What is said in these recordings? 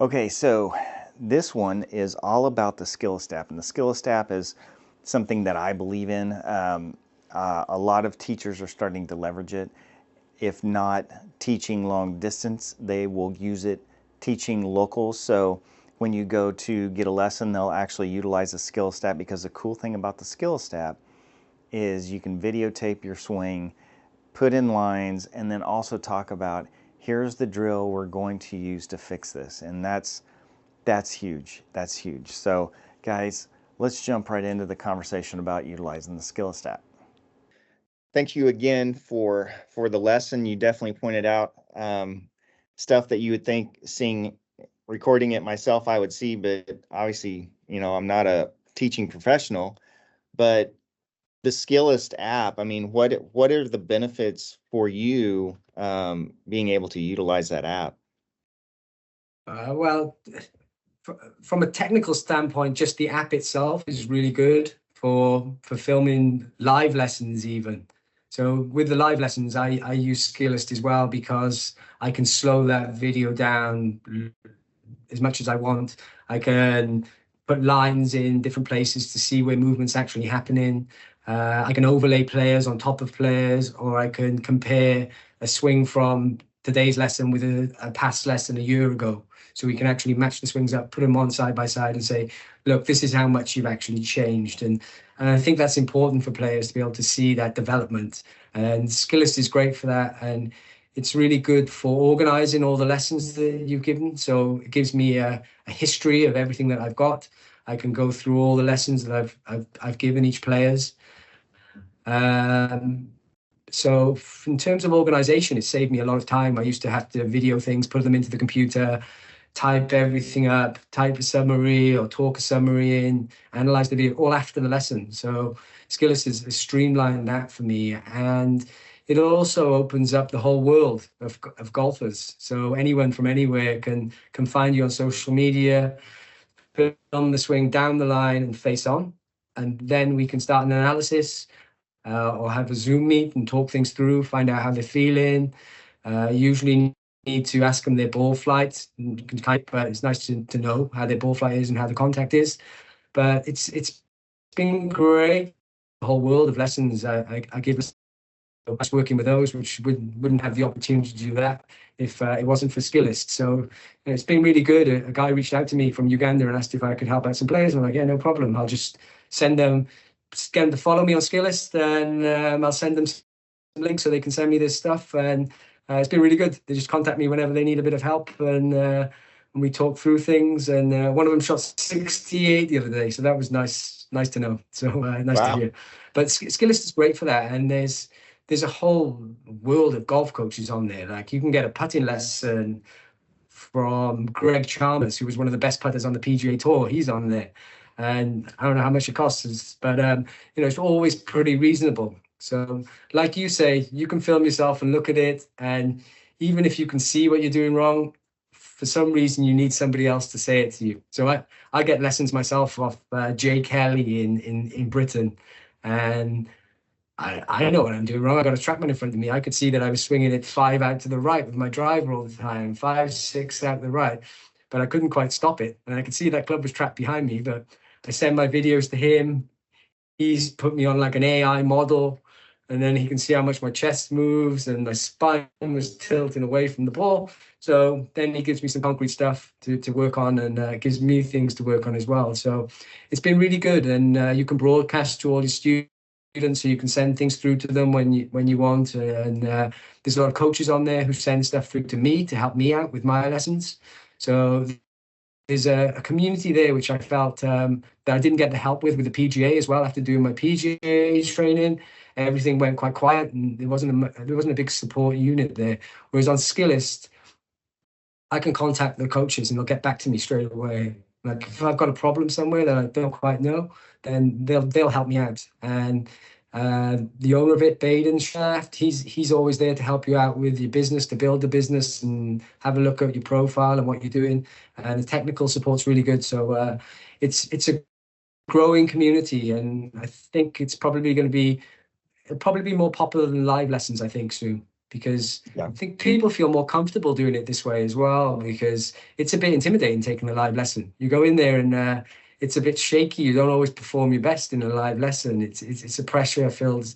Okay, so this one is all about the Skillest app, and the Skillest app is something that I believe in. A lot of teachers are starting to leverage it. If not teaching long distance, they will use it teaching local. So when you go to get a lesson, they'll actually utilize the Skillest app, because the cool thing about the Skillest app is you can videotape your swing, put in lines, and then also talk about, here's the drill we're going to use to fix this. And that's huge. That's huge. So guys, let's jump right into the conversation about utilizing the Skillest app. Thank you again for the lesson. You definitely pointed out stuff that you would think, seeing recording it myself, I would see, but obviously, I'm not a teaching professional. But the Skillest app, I mean, what are the benefits for you being able to utilize that app? Well, from a technical standpoint, just the app itself is really good for filming live lessons even. So with the live lessons, I use Skillest as well, because I can slow that video down as much as I want. I can put lines in different places to see where movement's actually happening. I can overlay players on top of players, or I can compare a swing from today's lesson with a past lesson a year ago. So we can actually match the swings up, put them on side by side, and say, look, this is how much you've actually changed. And I think that's important for players to be able to see that development. And Skillest is great for that. And it's really good for organizing all the lessons that you've given. So it gives me a history of everything that I've got. I can go through all the lessons that I've given each players. So in terms of organization, it saved me a lot of time. I used to have to video things, put them into the computer, type everything up, type a summary or talk a summary in, analyze the video all after the lesson. So Skillest has streamlined that for me. And it also opens up the whole world of golfers. So anyone from anywhere can find you on social media, put on the swing down the line and face on. And then we can start an analysis or have a Zoom meet and talk things through, find out how they're feeling. Usually need to ask them their ball flight, but it's nice to know how their ball flight is and how the contact is. But it's been great. The whole world of lessons I give us working with those, which wouldn't have the opportunity to do that if it wasn't for Skillest. So it's been really good. A guy reached out to me from Uganda and asked if I could help out some players. I'm like, yeah, no problem. I'll just get them to follow me on Skillest, and I'll send them some links so they can send me this stuff. And it's been really good. They just contact me whenever they need a bit of help, and we talk through things. And one of them shot 68 the other day, so that was nice to know. So nice to hear. But Skillest is great for that. And there's a whole world of golf coaches on there. Like, you can get a putting lesson from Greg Chalmers, who was one of the best putters on the PGA Tour. He's on there. And I don't know how much it costs, but it's always pretty reasonable. So like you say, you can film yourself and look at it. And even if you can see what you're doing wrong, for some reason, you need somebody else to say it to you. So I get lessons myself off Jay Kelly in Britain. And I know what I'm doing wrong. I got a TrackMan in front of me. I could see that I was swinging it 5 out to the right with my driver all the time, 5, 6 out to the right, but I couldn't quite stop it. And I could see that club was trapped behind me, but I send my videos to him. He's put me on like an AI model, and then he can see how much my chest moves and my spine was tilting away from the ball. So then he gives me some concrete stuff to work on, and gives me things to work on as well. So it's been really good. And you can broadcast to all your students, so you can send things through to them when you want. And there's a lot of coaches on there who send stuff through to me to help me out with my lessons. So there's a community there which I felt that I didn't get the help with the PGA as well. After doing my PGA training, everything went quite quiet, and there wasn't a big support unit there. Whereas on Skillest, I can contact the coaches and they'll get back to me straight away. Like, if I've got a problem somewhere that I don't quite know, then they'll help me out. And the owner of it, Baden Shaft, he's always there to help you out with your business, to build the business and have a look at your profile and what you're doing. And the technical support's really good. So it's a growing community, and I think it's probably going to be more popular than live lessons, I think, soon. because Yeah. I think people feel more comfortable doing it this way as well, because it's a bit intimidating taking a live lesson. You go in there and it's a bit shaky. You don't always perform your best in a live lesson. It's a pressure-filled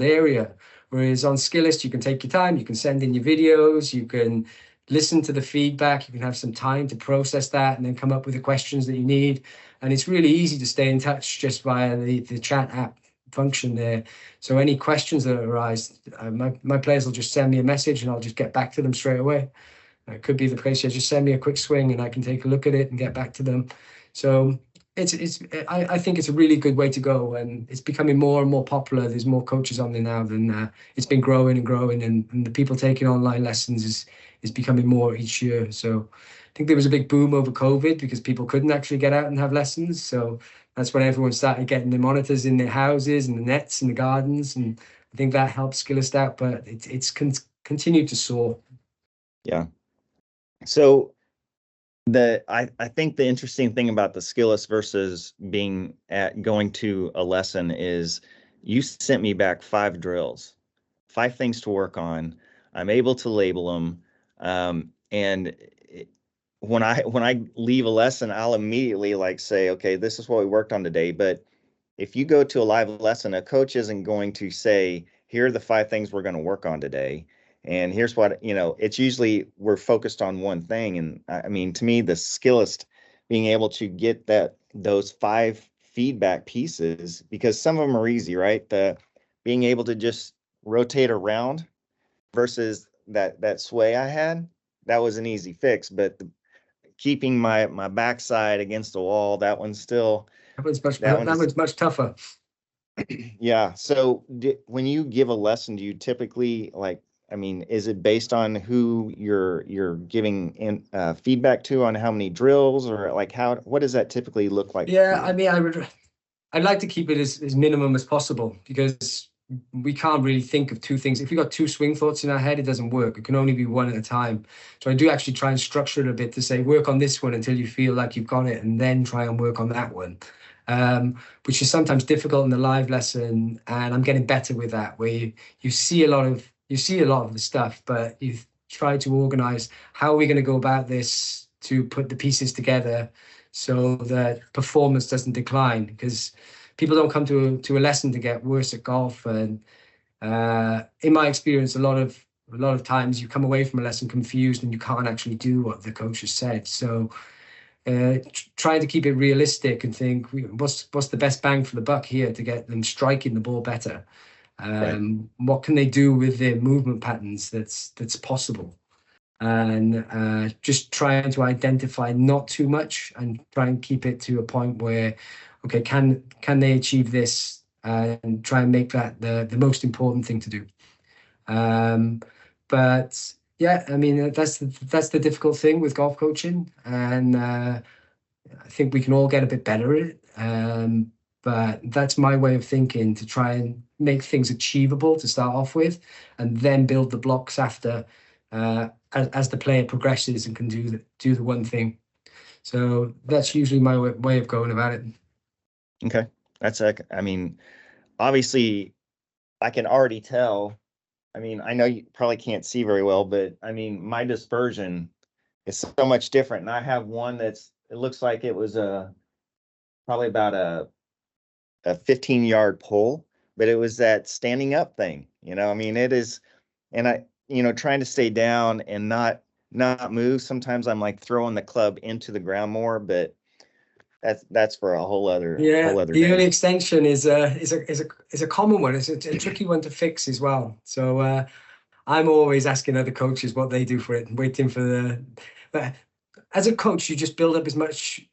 area. Whereas on Skillest, you can take your time, you can send in your videos, you can listen to the feedback, you can have some time to process that and then come up with the questions that you need. And it's really easy to stay in touch just via the chat app function there. So any questions that arise, my players will just send me a message and I'll just get back to them straight away. It could be the case, just send me a quick swing and I can take a look at it and get back to them. So I think it's a really good way to go, and it's becoming more and more popular. There's more coaches on there now than it's been growing and growing, and the people taking online lessons is becoming more each year. So I think there was a big boom over COVID because people couldn't actually get out and have lessons. So that's when everyone started getting the monitors in their houses and the nets in the gardens, and I think that helped Skillest out. But it's continued to soar. Yeah. So I think the interesting thing about the Skillest versus going to a lesson is you sent me back 5 drills, 5 things to work on. I'm able to label them. And when I leave a lesson, I'll immediately like say, okay, this is what we worked on today. But if you go to a live lesson, a coach isn't going to say, here are the 5 things we're going to work on today. And here's what, it's usually we're focused on one thing. And I mean, to me, the Skillest being able to get those 5 feedback pieces, because some of them are easy, right? Being able to just rotate around versus that sway I had, that was an easy fix. But keeping my backside against the wall, that one's still, that one's much tougher. Yeah. So when you give a lesson, do you typically is it based on who you're giving feedback to on how many drills, or what does that typically look like? Yeah, I mean, I'd like to keep it as minimum as possible, because we can't really think of 2 things. If we've got 2 swing thoughts in our head, it doesn't work. It can only be one at a time. So I do actually try and structure it a bit to say, work on this one until you feel like you've got it, and then try and work on that one. Which is sometimes difficult in the live lesson, and I'm getting better with that, where you see a lot of the stuff, but you try to organize how are we going to go about this to put the pieces together so that performance doesn't decline, because people don't come to a lesson to get worse at golf. And in my experience, a lot of times you come away from a lesson confused and you can't actually do what the coach has said. So trying to keep it realistic and think, what's the best bang for the buck here to get them striking the ball better? Right. What can they do with their movement patterns that's possible? And just trying to identify not too much and try and keep it to a point where, okay, can they achieve this, and try and make that the most important thing to do. But yeah, I mean, that's the difficult thing with golf coaching, and I think we can all get a bit better at it. But that's my way of thinking, to try and make things achievable to start off with, and then build the blocks after, as the player progresses and can do the one thing. So that's usually my way of going about it. Okay. I mean, obviously I can already tell. I mean, I know you probably can't see very well, but I mean, my dispersion is so much different. And I have one it looks like it was probably about a 15-yard pull, but it was that standing up thing, I mean, it is, and trying to stay down and not move. Sometimes I'm like throwing the club into the ground more, but that's for a whole other the day. early extension is a common one. It's a tricky one to fix as well. So I'm always asking other coaches what they do for it and waiting for but as a coach, you just build up as much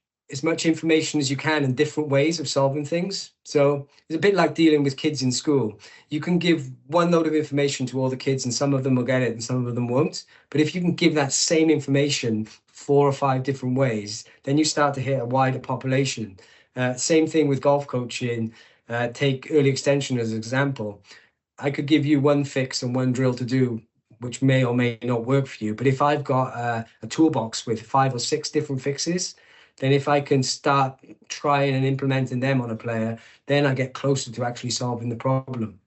information as you can in different ways of solving things. So it's a bit like dealing with kids in school. You can give one load of information to all the kids, and some of them will get it and some of them won't. But if you can give that same information 4 or 5 different ways, then you start to hit a wider population. Same thing with golf coaching. Take early extension as an example. I could give you one fix and one drill to do, which may or may not work for you. But if I've got a toolbox with 5 or 6 different fixes, then if I can start trying and implementing them on a player, then I get closer to actually solving the problem.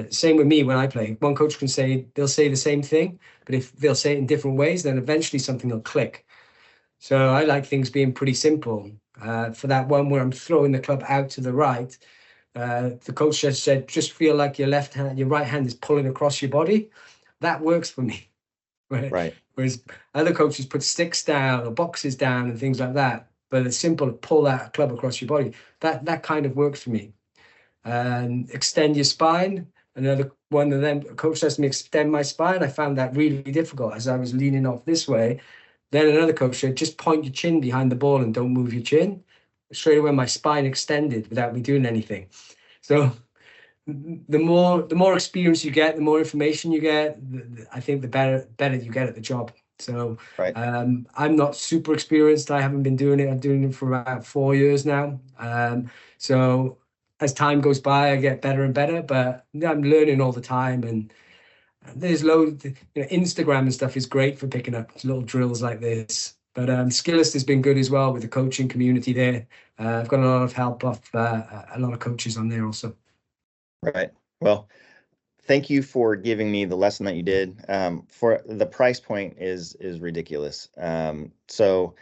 Same with me when I play. One coach can say, they'll say the same thing, but if they'll say it in different ways, then eventually something will click. So I like things being pretty simple. For that one where I'm throwing the club out to the right, the coach just said, just feel like your right hand is pulling across your body. That works for me. Right. Whereas other coaches put sticks down or boxes down and things like that. But it's simple to pull that club across your body. That kind of works for me. And extend your spine. Another one of them, a coach says to me, extend my spine. I found that really difficult as I was leaning off this way. Then another coach said, just point your chin behind the ball and don't move your chin. Straight away, my spine extended without me doing anything. So the more experience you get, the more information you get, I think the better you get at the job. So Right. I'm not super experienced. I haven't been doing it. I'm doing it for about 4 years now. So as time goes by, I get better and better, but I'm learning all the time. And there's loads, Instagram and stuff is great for picking up little drills like this. But Skillest has been good as well with the coaching community there. I've got a lot of help off a lot of coaches on there also. Right. Well, thank you for giving me the lesson that you did. For the price point is ridiculous. So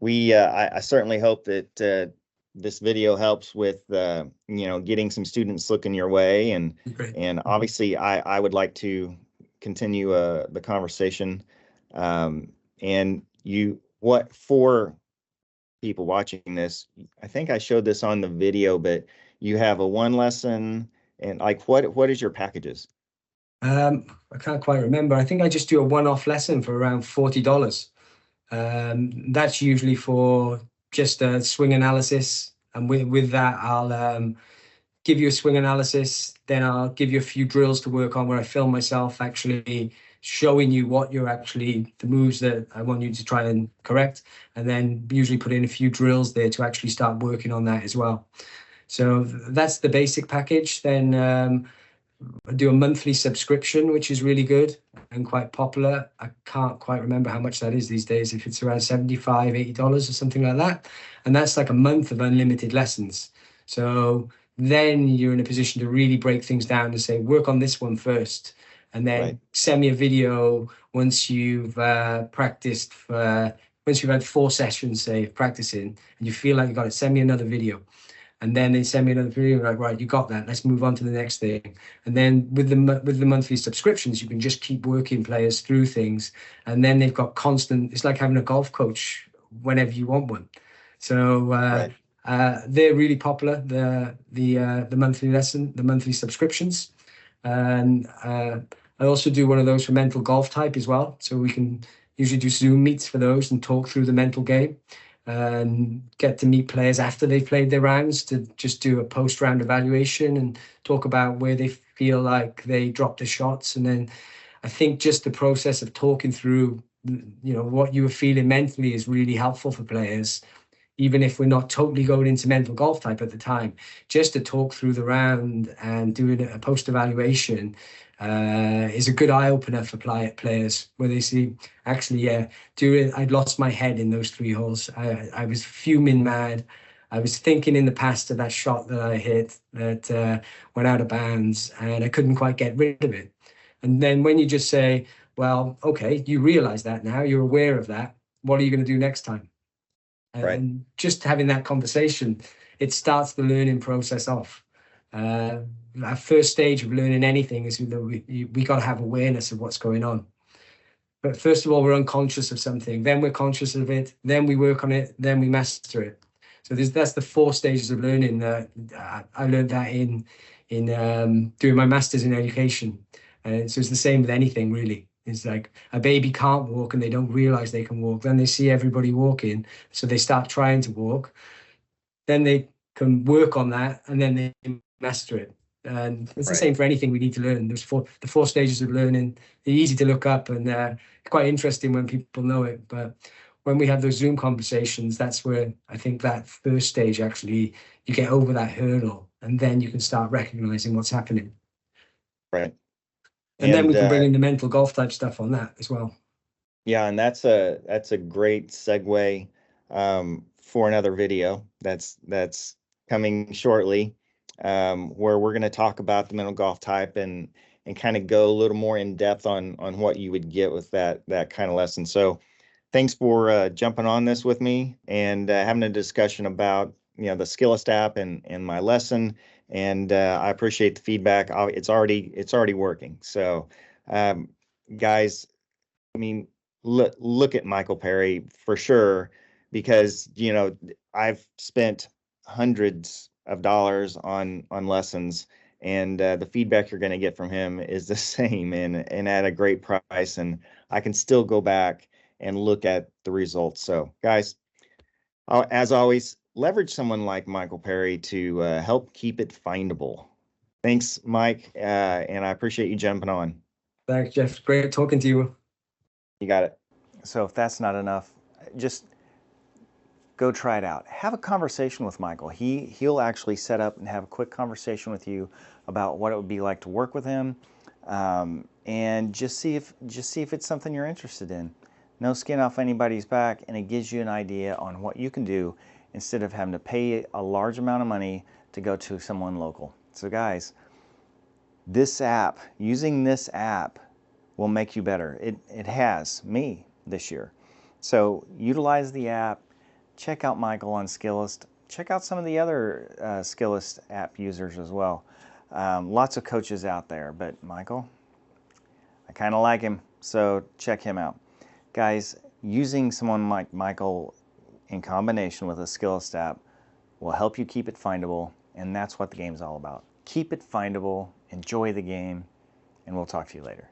I certainly hope that this video helps with getting some students looking your way, and Great. obviously I would like to continue the conversation. And for people watching this, I think I showed this on the video, but you have a 1 lesson, and like what is your packages? I can't quite remember. I think I just do a one-off lesson for around $40. That's usually for just a swing analysis, and with that, I'll give you a swing analysis. Then I'll give you a few drills to work on where I film myself actually showing you the moves that I want you to try and correct, and then usually put in a few drills there to actually start working on that as well. So that's the basic package. Then I do a monthly subscription, which is really good and quite popular. I can't quite remember how much that is these days, if it's around $75, $80 or something like that. And that's like a month of unlimited lessons. So then you're in a position to really break things down and say, work on this one first, and then send me a video once you've practiced once you've had 4 sessions, say, of practicing, and you feel like you got it, send me another video. And then they send me another video, like, right, you got that. Let's move on to the next thing. And then with the monthly subscriptions, you can just keep working players through things. And then they've got constant. It's like having a golf coach whenever you want one. So they're really popular. The monthly subscriptions, and I also do one of those for mental golf type as well. So we can usually do Zoom meets for those and talk through the mental game, and get to meet players after they've played their rounds to just do a post-round evaluation and talk about where they feel like they dropped the shots. And then I think just the process of talking through, what you were feeling mentally is really helpful for players, even if we're not totally going into mental golf type at the time. Just to talk through the round and doing a post-evaluation is a good eye-opener for players, where they see, actually, I'd lost my head in those 3 holes. I was fuming mad. I was thinking in the past of that shot that I hit that went out of bounds, and I couldn't quite get rid of it. And then when you just say, well, okay, you realize that now, you're aware of that, what are you going to do next time? And just having that conversation, it starts the learning process off. Our first stage of learning anything is we got to have awareness of what's going on. But first of all, we're unconscious of something, then we're conscious of it, then we work on it, then we master it. So that's the 4 stages of learning. I learned that in doing my master's in education. So it's the same with anything, really. It's like a baby can't walk and they don't realize they can walk. Then they see everybody walking, so they start trying to walk. Then they can work on that, and then they master it. And it's the same for anything we need to learn. There's the 4 stages of learning. They're easy to look up, and quite interesting when people know it. But when we have those Zoom conversations, that's where I think that first stage, actually, you get over that hurdle, and then you can start recognizing what's happening. Right. And then we can bring in the mental golf type stuff on that as well. Yeah, and that's a great segue for another video that's coming shortly. where we're going to talk about the mental golf type and kind of go a little more in depth on what you would get with that kind of lesson. So thanks for jumping on this with me and having a discussion about the Skillest app and my lesson. And I appreciate the feedback. It's already working. So guys, I mean, look at Michael Parry for sure, because I've spent hundreds of dollars on lessons, and the feedback you're going to get from him is the same and at a great price. And I can still go back and look at the results. So, guys, as always, leverage someone like Michael Parry to help keep it findable. Thanks, Mike, and I appreciate you jumping on. Thanks, Jeff. Great talking to you. You got it. So if that's not enough, just go try it out. Have a conversation with Michael. He'll actually set up and have a quick conversation with you about what it would be like to work with him, and just see if it's something you're interested in. No skin off anybody's back, and it gives you an idea on what you can do instead of having to pay a large amount of money to go to someone local. So guys, using this app will make you better. It has me this year. So utilize the app. Check out Michael on Skillest. Check out some of the other Skillest app users as well. Lots of coaches out there, but Michael, I kind of like him, so check him out. Guys, using someone like Michael in combination with a Skillest app will help you keep it findable, and that's what the game's all about. Keep it findable, enjoy the game, and we'll talk to you later.